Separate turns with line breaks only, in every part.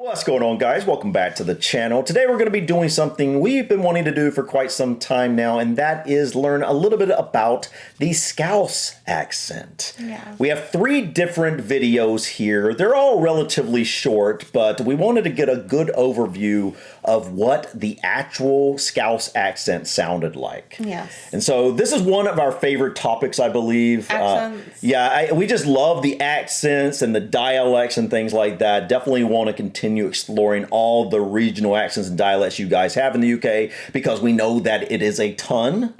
What's going on, guys? Welcome back to the channel. Today we're going to be doing something we've been wanting to do for quite some time now, and that is learn a little bit about the Scouse accent.
Yeah.
We have 3 different videos here. They're all relatively short, but we wanted to get a good overview of what the actual Scouse accent sounded like.
Yes.
And so this is one of our favorite topics, I believe.
Accents.
We just love the accents and the dialects and things like that. Definitely want to continue exploring all the regional accents and dialects you guys have in the UK because we know that it is a ton.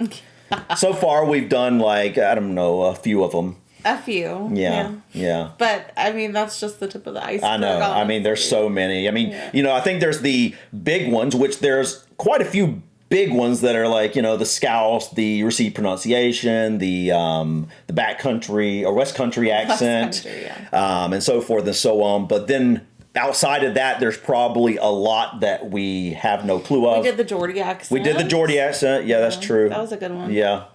So far, we've done like, I don't know, a few of them.
A few.
Yeah.
But, I mean, that's just the tip of the iceberg.
I know.
Honestly.
I mean, there's so many. I mean, you know, I think there's the big ones, which there's quite a few big ones that are like, you know, the Scouse, the received pronunciation, the backcountry or West Country accent, and so forth and so on. But then outside of that, there's probably a lot that we have no clue of.
We did the Geordie accent.
We did the Geordie accent. Yeah, that's true.
That was a good one.
Yeah.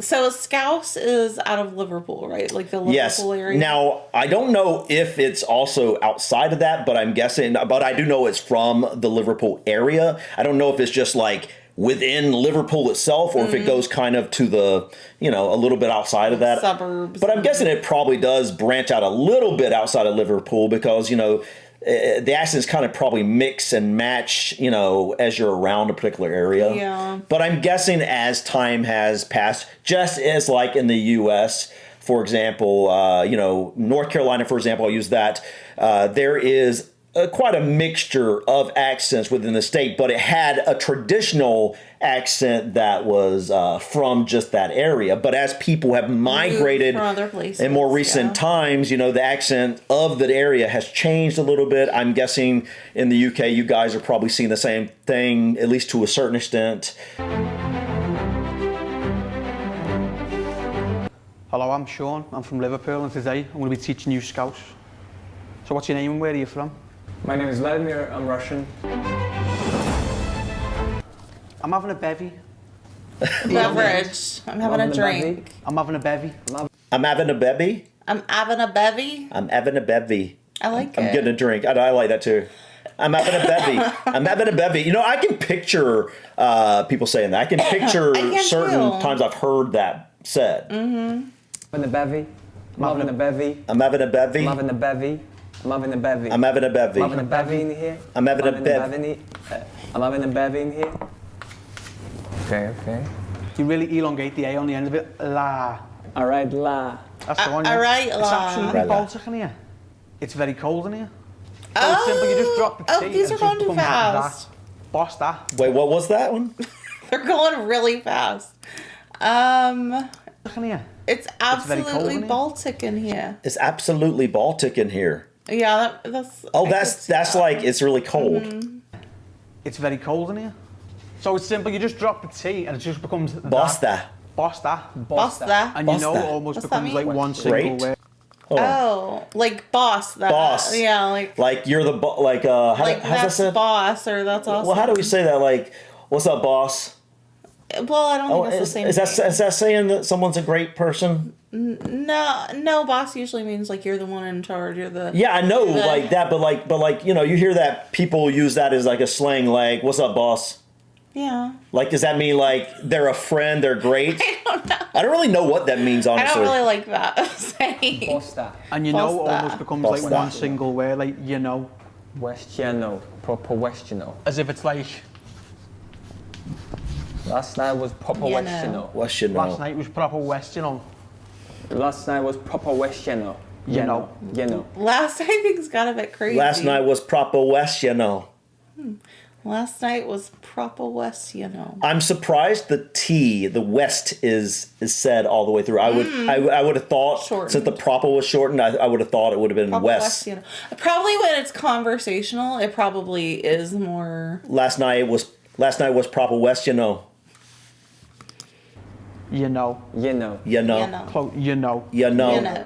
So Scouse is out of Liverpool, right? Like the Liverpool area?
Now, I don't know if it's also outside of that, but I'm guessing, but I do know it's from the Liverpool area. I don't know if it's just like within Liverpool itself or if it goes kind of to the, you know, a little bit outside of that.
Suburbs.
But I'm guessing it probably does branch out a little bit outside of Liverpool because, you know, the accents kind of probably mix and match, you know, as you're around a particular area.
Yeah.
But I'm guessing as time has passed, just as like in the U.S., for example, you know, North Carolina, for example, I'll use that. There is quite a mixture of accents within the state, but it had a traditional accent that was from just that area. But as people have migrated
from other places,
in more recent times, you know, the accent of the area has changed a little bit. I'm guessing in the UK, you guys are probably seeing the same thing, at least to a certain extent.
Hello, I'm Sean. I'm from Liverpool, and today I'm going to be teaching you Scouse. So what's your name and where are you from?
My name is Vladimir, I'm Russian.
I'm having a bevvy.
Beverage. I'm having a drink.
I'm having a bevvy.
I'm having a bevvy.
I'm having a bevy.
I'm having a bevy.
I like it.
I'm getting a drink. I like that too. I'm having a bevy. I'm having a bevy. You know, I can picture people saying that. I can picture certain times I've heard that said.
I'm having a bevy. I'm having a bevy.
I'm having a bevy.
I'm having a bevy. I'm having a bevy.
I'm having a bevy.
I'm having a bevy in here.
I'm having a bevy.
I'm having a bevy in here. Okay.
You really elongate the A on the end of it. La.
Alright, la.
That's the one.
Alright,
It's
la.
absolutely Baltic in here. It's very cold in here. So it's simple, you just drop the T
these
and
are
it
going too
just becomes
fast.
that. Boss that.
Wait, what was that one?
They're going really fast.
In here.
It's
very cold
absolutely
in here.
Baltic in here.
It's absolutely Baltic in here.
Yeah, that's.
Oh, that's like it's really cold.
It's very cold in here. So it's simple, you just drop the T and it just becomes
Boss that.
Boss that.
Boss that.
And you
Boss
know
that.
it almost
What's that
becomes
mean?
like one
Great.
single word.
Oh, like boss. That.
Boss.
Yeah,
Like you're the like how's that
that's
said?
boss or that's awesome.
Well, how do we say that? Like, what's up, boss?
Well, I don't think that's the same.
Is that saying that someone's a great person?
No, boss usually means like you're the one in charge. You're the.
Yeah, I know, like that, but like you know, you hear that people use that as like a slang, like "What's up, boss?"
Yeah.
Like, does that mean like they're a friend, they're great?
I don't know.
I don't really know what that means, honestly.
I don't really like that saying.
Boss that.
And you
Boss
know it
that.
almost becomes
Boss
like
that.
one single word, like you know.
Westiano. Proper Westiano.
As if it's like,
Last night was proper
You know.
Westiano.
What you know?
last night was proper West, you know.
Last night was proper Westiano.
You know.
You know.
Last night things got a bit crazy.
Last night was proper West, you know.
Last night was proper West, you know.
I'm surprised the T, the West, is said all the way through. I would have thought
Shortened.
since the proper was shortened, I would have thought it would have been
Proper
West.
you know. Probably when it's conversational, it probably is more.
Last night was proper West, you know.
You know.
You know.
You know.
You know.
You know.
You know.
You know.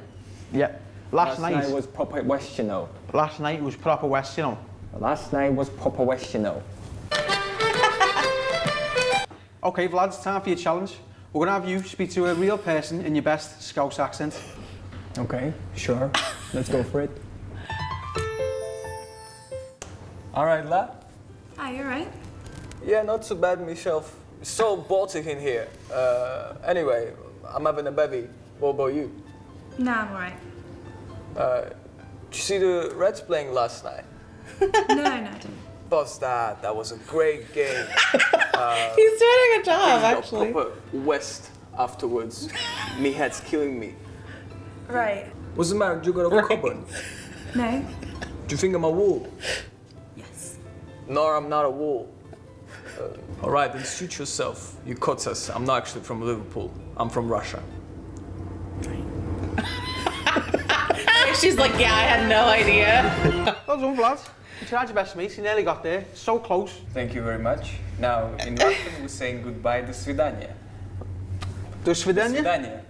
Yeah. Last night
was proper Westiano.
Last night was proper West, you know.
Last night was proper Westiano.
Okay, Vlad, it's time for your challenge. We're going to have you speak to a real person in your best Scouse accent.
Okay, sure. Let's go for it. All right, lad.
Hi, you alright?
Yeah, not too bad myself. It's so Baltic in here. Anyway, I'm having a bevvy. What about you?
Nah, I'm alright.
Did you see the Reds playing last night?
No, I didn't.
Boss, that was a great game.
He's doing a good job, actually.
Proper West afterwards. Me head's killing me.
Right.
What's the matter? Do you got a cupboard?
No?
Do you think I'm a wool?
Yes.
No, I'm not a wool. All right, then suit yourself. You Kotsas. I'm not actually from Liverpool. I'm from Russia.
She's like, yeah, I had no idea.
Well done, lads. You tried your best, mate. You nearly got there. So close.
Thank you very much. Now, in Russian, we're saying goodbye, до свидания.
Do svidania?
Свидания.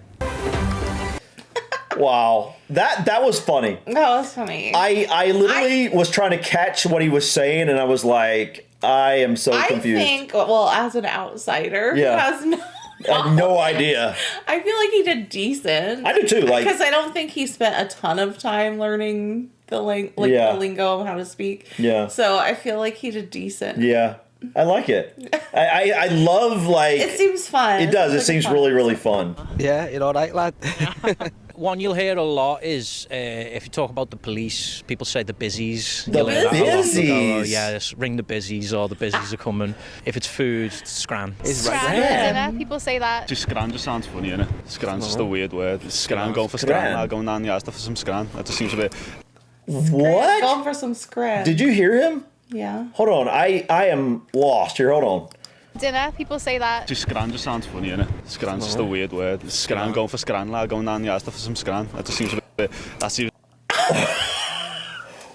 Wow, that was funny.
That was funny.
I literally was trying to catch what he was saying, and I was like, I am so confused.
I think, well, as an outsider who
Yeah.
has no
I had no idea.
I feel like he did decent.
I do too. Like,
because I don't think he spent a ton of time learning the
Yeah.
the lingo of how to speak.
Yeah.
So I feel like he did decent.
yeah, I like it. I love like.
It seems fun.
It does. It
It's
seems
fun.
really, really fun.
Yeah, you're all right, lad.
One you'll hear a lot is if you talk about the police, people say the busies.
The
You'll hear that a lot. They'll go,
busies.
oh, yeah, just ring the busies or the busies are coming. If it's food, it's scran.
Scran for dinner, people say that.
Just scran just sounds funny, innit? Scran's just a weird word. Scran, going for
Scran.
scran, going down the Asda for some scran. That just seems a bit...
What?
Going for some scran.
Did you hear him?
Yeah.
Hold on. I am lost here. Hold on.
Dinner, people say that.
Just scran just sounds funny, innit? Scran's just a weird word. Scran, going for scran, lad, going down the Asda for some scran. That just seems a bit... That seems...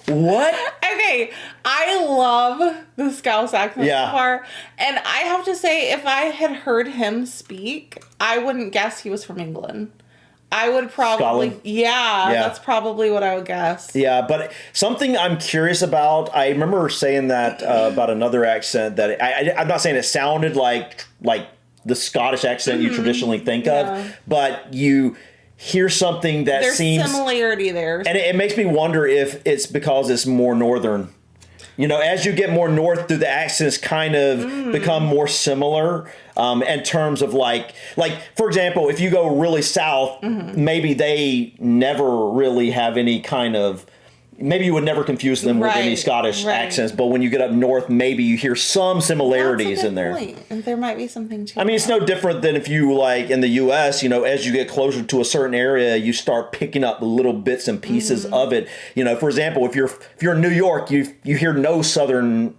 What?
Okay, I love the Scouse accent
Yeah.
so far. And I have to say, if I had heard him speak, I wouldn't guess he was from England. I would probably,
Scotland?
yeah,
Yeah.
that's probably what I would guess.
Yeah, but something I'm curious about. I remember saying that about another accent that I'm not saying it sounded like the Scottish accent you traditionally think of, but you hear something that
There's
seems
similarity there.
and it makes me wonder if it's because it's more northern. You know, as you get more north, do the accents kind of become more similar in terms of like for example, if you go really south, maybe they never really have any kind of. Maybe you would never confuse them with any
Right,
Scottish
right.
accents, but when you get up north, maybe you hear some similarities
That's a
in
good
there.
point. And there might be something to
I mean, it's no different than if you like in the U.S. You know, as you get closer to a certain area, you start picking up little bits and pieces of it. You know, for example, if you're in New York, you hear no southern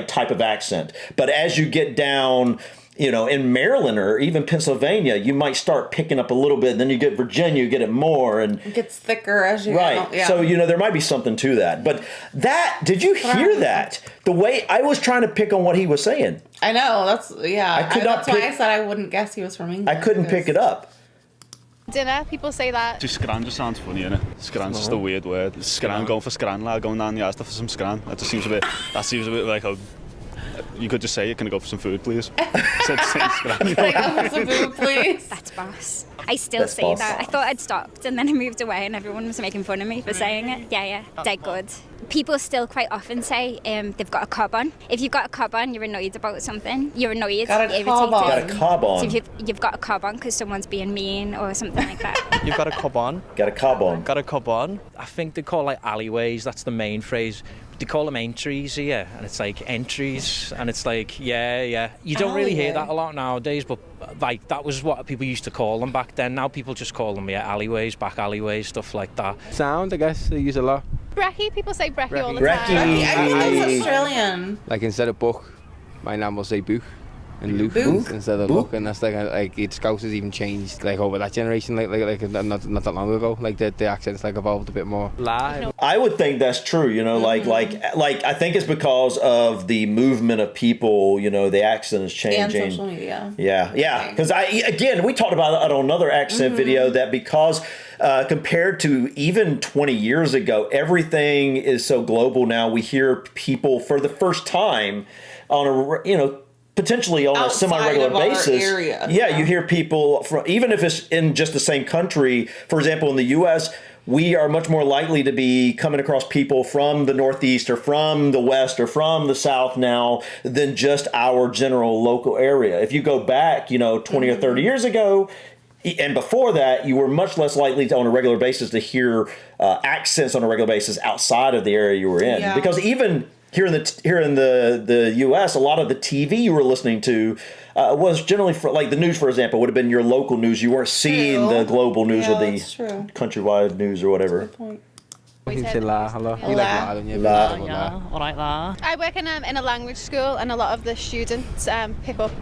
type of accent, but as you get down, you know, in Maryland or even Pennsylvania, you might start picking up a little bit. And then you get Virginia, you get it more, and
It gets thicker as you
right.
go. Yeah.
So you know there might be something to that. But did you hear that? The way I was trying to pick on what he was saying,
I know, that's, yeah.
I could not
that's why
pick-
I said I wouldn't guess he was from England.
I couldn't pick it up.
Dinner, people say that.
Just scran just sounds funny, innit? Scran's just a weird word. Scran, going for scran, lad, going down the Asda for some scran. That just seems a bit... That seems a bit like a... You could just say, can I go for some food, please? Say scran.
Like, oh, for some food, please.
That's boss. I still
That's
say
boss.
that. I thought I'd stopped and then I moved away and everyone was making fun of me for saying it. Yeah, dead good. People still quite often say they've got a cob on. If you've got a cob on, you're annoyed about something. You're annoyed,
Got a
irritated.
cob on.
Got a cob on.
So if you've got a cob on because someone's being mean or something like that.
You've got a cob on.
Got a cob on.
Got a cob on.
I think they call like alleyways, that's the main phrase. They call them entries here, and it's like entries, and it's like, yeah. You don't really hear that a lot nowadays, but like that was what people used to call them back then. Now people just call them, alleyways, back alleyways, stuff like that.
Sound, I guess, they use a lot.
Brekkie, people say brekkie all the
Brekkie.
time.
I think that's Australian.
Like instead of book, my nan will say book. And Luke
Book?
instead of
Book?
book, and that's like it Scousers even changed like over that generation, like not that long ago. Like the accents like evolved a bit more.
Live.
I would think that's true. You know, like I think it's because of the movement of people. You know, the accent is changing.
And social media.
Yeah. Because we talked about it on another accent video that because compared to even 20 years ago, everything is so global now. We hear people for the first time on potentially on
Outside
a semi-regular
of our
basis.
area.
Yeah, you hear people from, even if it's in just the same country. For example, in the U.S., we are much more likely to be coming across people from the Northeast or from the West or from the South now than just our general local area. If you go back, 20 or 30 years ago, and before that, you were much less likely to, on a regular basis, to hear accents on a regular basis outside of the area you were in.
Yeah.
Because even here in the U.S., a lot of the TV you were listening to was generally like the news, for example, would have been your local news. You weren't seeing the global news or the countrywide news or whatever.
You say la, hello. You like la, don't you?
La.
Yeah, all right, la.
I work in a language school, and a lot of the students pick up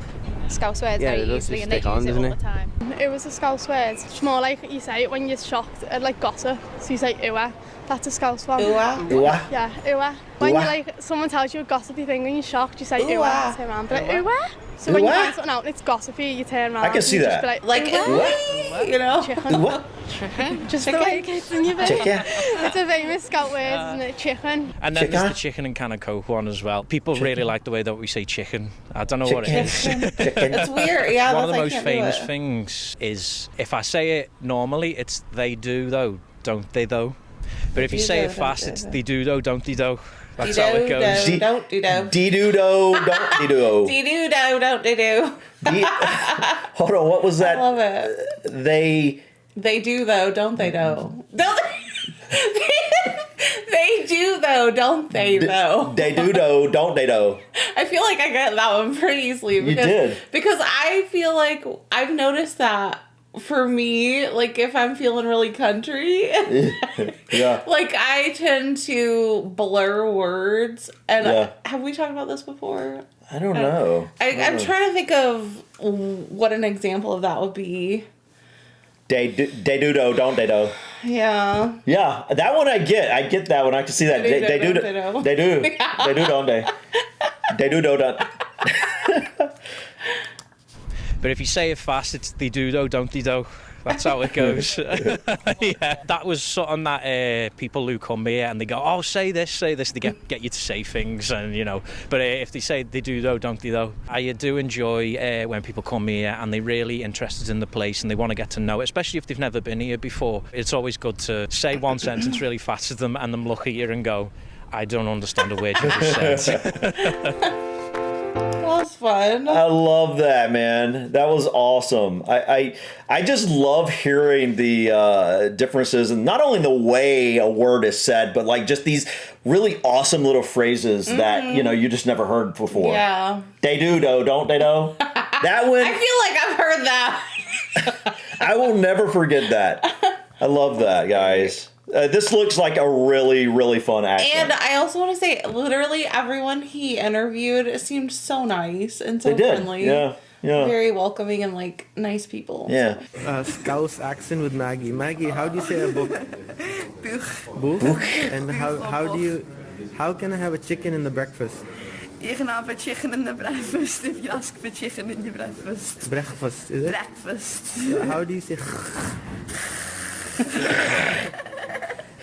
Scouse words very easily, and they use it all the time.
It was a Scouse word. It's more like you say it when you're shocked at like gossip. So you say ewa. That's a Scouse one.
Ewa?
Ewa?
Yeah, ewa. When you like someone tells you a gossipy thing and you're shocked, you say ewa. Turn around, but like ewa. So when you find something out and it's gossipy, you turn around.
I can see that.
Like
ewa.
you know?
What?
Just the way it gets in your face. It's a famous Scout word, isn't it? Chicken.
And then there's the chicken and can of Coke one as well. People really like the way that we say chicken. I don't know what it is.
It's weird. Yeah,
one of the most famous things is, if I say it normally, it's they do though, don't they though. But if you say it fast, it's they do though, don't they though. That's how it goes.
Don't do do.
Dee do do, don't dee do.
Dee do do, don't do do.
Hold on, what was that?
I love it. They do though, don't they though? Don't they do though, don't they though?
They do though, don't they though?
I feel like I get that one pretty easily.
You did.
Because I feel like I've noticed that for me, like if I'm feeling really country,
yeah,
like I tend to blur words. And have we talked about this before?
I don't know.
I'm trying to think of what an example of that would be.
They do though, don't they though?
Yeah.
Yeah, that one I get. I get that one. I can see that. They do. They do. They do, don't they? They do, don't.
But if you say it fast, it's they do though, don't they though. That's how it goes. Yeah, that was something that people who come here and they go, oh, say this. They get you to say things, and But if they say they do though, don't they though. I do enjoy when people come here and they're really interested in the place and they want to get to know it, especially if they've never been here before. It's always good to say one sentence really fast to them and them look at you and go, I don't understand a word you just said.
That was fun.
I love that, man. That was awesome. I just love hearing the differences, and not only the way a word is said, but like just these really awesome little phrases that you just never heard before.
Yeah.
They do though, don't they though? That one.
I feel like I've heard that.
I will never forget that. I love that, guys. This looks like a really, really fun accent.
And I also want to say, literally everyone he interviewed seemed so nice and so friendly.
Yeah.
Very welcoming and like nice people.
Yeah.
Scouse accent with Maggie. Maggie, how do you say a book? Book. And how can I have a chicken in the breakfast?
You can have a chicken in the breakfast if you ask for chicken in your breakfast.
Breakfast, is it?
Breakfast.
How do you say?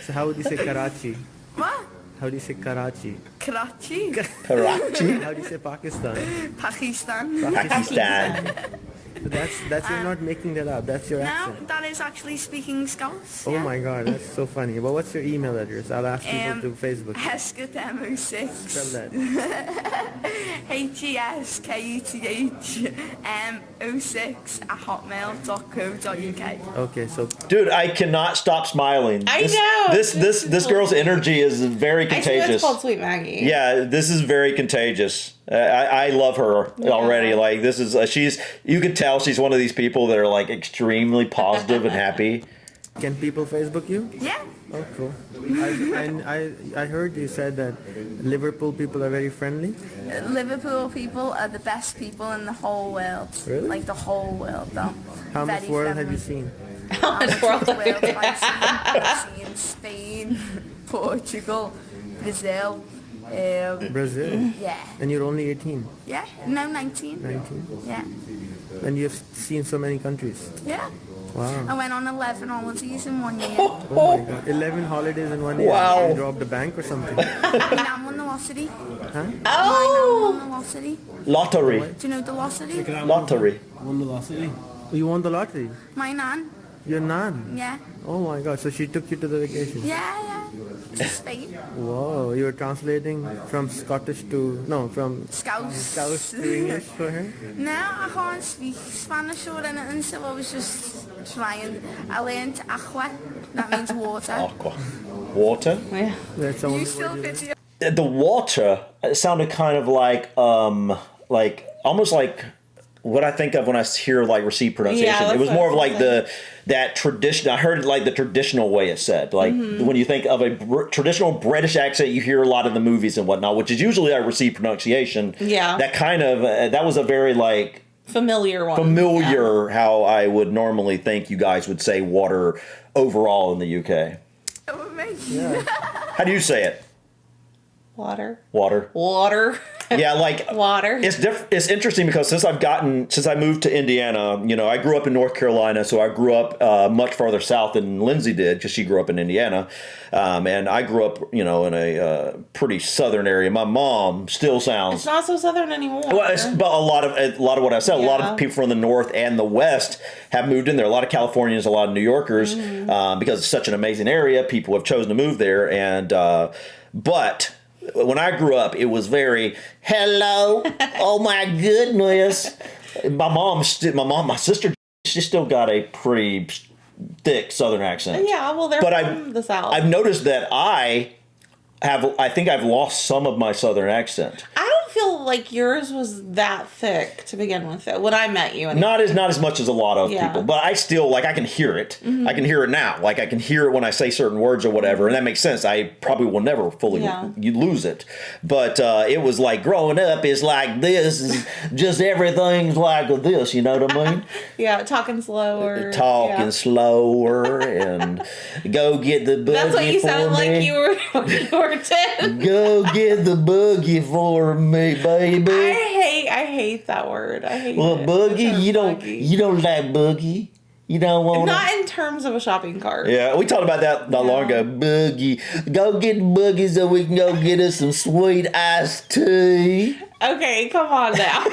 So how would you say Karachi?
What?
How do you say Karachi?
Karachi.
Karachi?
How do you say Pakistan?
Pakistan.
Pakistan.
That's you're not making that up. That's your
No,
accent.
that is actually speaking Scouse.
Oh my God, that's so funny. Well, what's your email address? I'll ask people to Facebook.
Hesketh06.
Spell that.
HESKETM06@hotmail.co.uk.
Okay, so
dude, I cannot stop smiling.
I know.
This girl's energy is very contagious.
I think it's called Sweet Maggie.
Yeah, this is very contagious. I love her already. Like this is you could tell she's one of these people that are like extremely positive and happy.
Can people Facebook you?
Yeah.
Oh, cool. I heard you said that Liverpool people are very friendly.
Liverpool people are the best people in the whole world.
Really?
Like the whole world, though.
How much world have you seen?
How much world have I seen? I've seen Spain, Portugal, Brazil.
Brazil?
Yeah.
And you're only 18?
Yeah. No, 19.
19?
Yeah.
And you've seen so many countries?
Yeah.
Wow.
I went on 11 holidays in 1 year.
Oh my God. 11 holidays in 1 year?
Wow.
You robbed a bank or something?
My nan won the lottery.
Huh?
My nan won the lottery.
Lottery.
Do you know the lottery?
Lottery.
Won the lottery? You won the lottery?
My nan.
Your nun?
Yeah.
Oh my God, so she took you to the vacation?
Yeah. To Spain.
Whoa, you were translating from Scottish to, no, from
Scouse
to English for her?
No, I can't speak Spanish or anything, so I was just trying. I learned aqua, that means water.
Aqua. Water?
Yeah.
That's
You still video.
The water, it sounded kind of like almost like what I think of when I hear like received pronunciation.
Yeah,
it was
that's
more of
what I
like
was
that tradition. I heard it like the traditional way it's said. Like when you think of a traditional British accent, you hear a lot in the movies and whatnot, which is usually a received pronunciation.
Yeah.
That kind of that was a very like
familiar one.
Familiar how I would normally think you guys would say water overall in the UK.
Yeah.
How do you say it?
Water.
Yeah, like
water.
It's interesting because since I moved to Indiana, you know, I grew up in North Carolina, so I grew up much farther south than Lindsay did because she grew up in Indiana, and I grew up, you know, in a pretty southern area. My mom still sounds.
It's not so southern anymore.
Well, but a lot of what I said, a lot of people from the north and the west have moved in there. A lot of Californians, a lot of New Yorkers, because it's such an amazing area. People have chosen to move there, and but. When I grew up, it was very, hello, oh my goodness. My sister, she still got a pretty thick Southern accent.
Yeah, well, they're from the South.
I've noticed that I think I've lost some of my Southern accent.
I don't feel like yours was that thick to begin with, though, when I met you. Anyway.
Not as much as a lot of people, but I still, like, I can hear it. I can hear it now. Like, I can hear it when I say certain words or whatever, and that makes sense. I probably will never fully you lose it. But it was like, growing up is like this, and just everything's like this, you know what I mean?
Yeah, talking slower.
Slower, and go get the buggy for me.
That's what you sounded like you were 10.
Go get the buggy for me, baby.
I hate that word. I hate it.
Buggy, you don't like buggy. You don't want
not in terms of a shopping cart.
Yeah, we talked about that not long ago. Buggy, go get buggy so we can go get us some sweet iced tea.
Okay, come on now.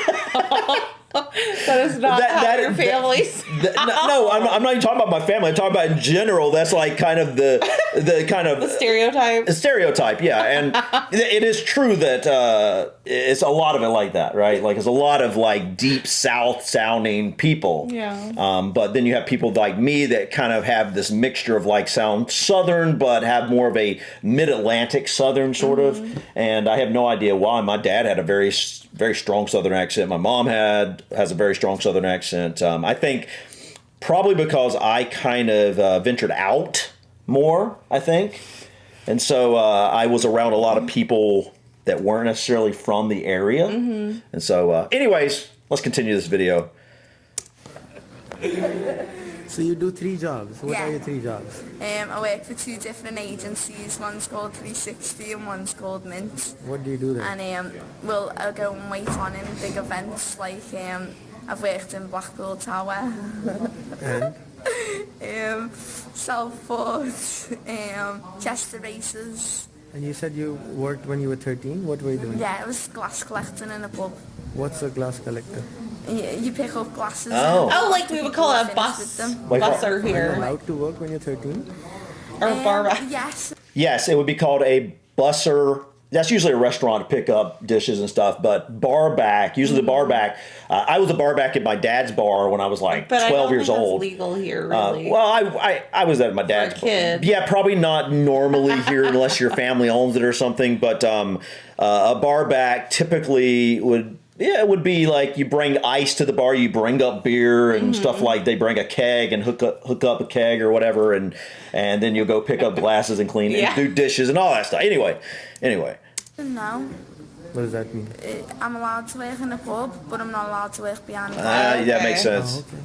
That is not how your family's.
No, I'm not even talking about my family. I'm talking about in general. That's like kind of the kind of
the stereotype.
The stereotype, yeah, and it is true that it's a lot of it like that, right? Like it's a lot of like deep South sounding people.
Yeah.
But then you have people like me that kind of have this mixture of like sound Southern, but have more of a Mid-Atlantic Southern sort of. And I have no idea why. My dad had a very strong Southern accent. My mom has a very strong Southern accent. I think probably because I kind of ventured out more, I think. And so I was around a lot of people that weren't necessarily from the area. And so anyways, let's continue this video.
So you do 3 jobs. What are your 3 jobs?
I work for 2 different agencies. One's called 360 and one's called Mint.
What do you do there?
And well, I'll go and wait on in big events like I've worked in Blackpool Tower.
And?
Southport, Chester races.
And you said you worked when you were 13? What were you doing?
Yeah, it was glass collecting in a pub.
What's a glass collector?
You pick up glasses.
Oh, like we would call it a busser here.
Are you allowed to work when you're 13?
Or barback?
Yes.
Yes, it would be called a busser. That's usually a restaurant to pick up dishes and stuff, but barback, usually the barback. I was a barback at my dad's bar when I was like 12 years old.
That's legal here, really.
Well, I was at my dad's
For a kid.
bar. Yeah, probably not normally here unless your family owns it or something, but a barback typically would be like you bring ice to the bar, you bring up beer and stuff like they bring a keg and hook up a keg or whatever, and then you'll go pick up glasses and clean and do dishes and all that stuff. Anyway.
No.
What does that mean?
I'm allowed to work in a pub, but I'm not allowed to work behind the bar.
That makes sense.
Oh, okay.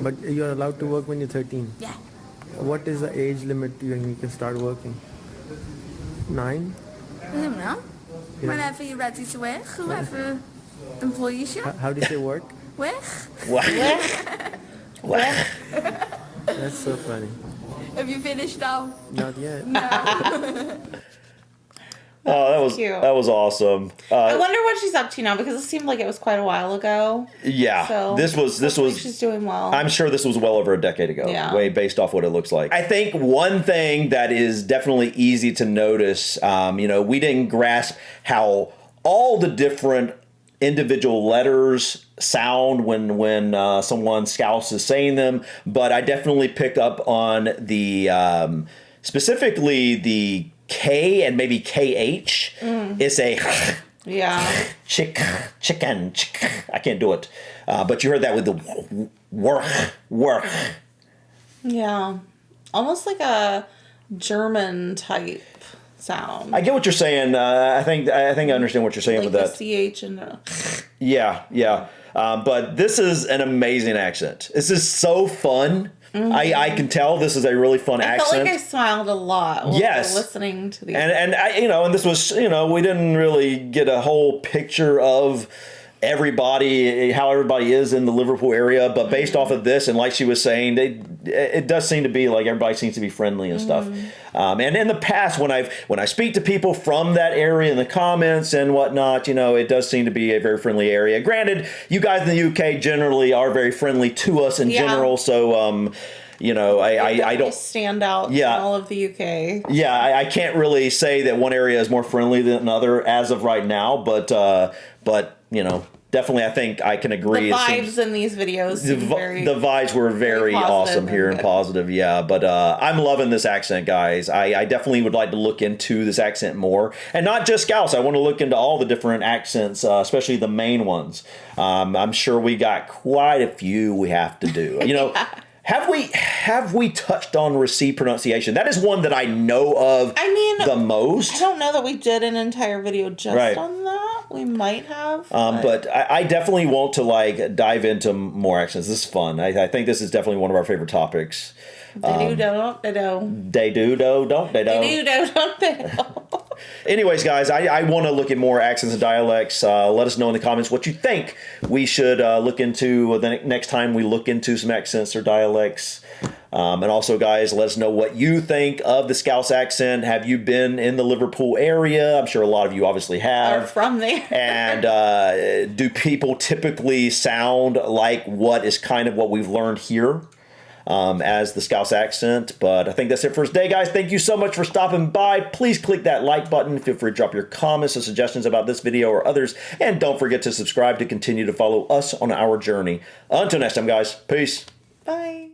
But you're allowed to work when you're 13?
Yeah.
What is the age limit when you can start working? 9?
I don't know. Whenever you're ready to work, whoever employs you.
How do you say work?
Work.
That's so funny.
Have you finished now?
Not yet.
No.
cute.
That was awesome.
I wonder what she's up to now because it seemed like it was quite a while ago.
Yeah,
so
this was.
She's doing well.
I'm sure this was well over a decade ago.
Yeah.
Way based off what it looks like. I think one thing that is definitely easy to notice. We didn't grasp how all the different individual letters sound when someone Scouse is saying them, but I definitely picked up on the specifically the K and maybe KH. It's a chicken. I can't do it, but you heard that with the work.
Yeah, almost like a German type sound.
I get what you're saying. I think I understand what you're saying
like
with that.
The CH and
Yeah. But this is an amazing accent. This is so fun. I can tell this is a really fun accent.
I felt like I smiled a lot while listening to these.
And this was, we didn't really get a whole picture of everybody, how everybody is in the Liverpool area, but based off of this, and like she was saying, it does seem to be like everybody seems to be friendly and stuff. And in the past, when I speak to people from that area in the comments and whatnot, it does seem to be a very friendly area. Granted, you guys in the UK generally are very friendly to us in general, so I don't
stand out in all of the UK.
Yeah, I can't really say that one area is more friendly than another as of right now, but definitely I think I can agree.
The vibes in these videos
the vibes were very awesome here and positive, yeah. But I'm loving this accent, guys. I definitely would like to look into this accent more, and not just Scouse. I want to look into all the different accents, especially the main ones. I'm sure we got quite a few we have to do. Have we touched on Received pronunciation? That is one that I know of the most.
I don't know that we did an entire video just on that. We might have.
But I definitely want to dive into more accents. This is fun. I think this is definitely one of our favorite topics.
They don't.
Anyways, guys, I want to look at more accents and dialects. Let us know in the comments what you think we should look into the next time we look into some accents or dialects. And also, guys, let us know what you think of the Scouse accent. Have you been in the Liverpool area? I'm sure a lot of you obviously have.
Are from there.
And do people typically sound like what is kind of what we've learned here? As the Scouse accent. But I think that's it for today, guys. Thank you so much for stopping by. Please click that like button. Feel free to drop your comments or suggestions about this video or others. And don't forget to subscribe to continue to follow us on our journey. Until next time, guys. Peace.
Bye.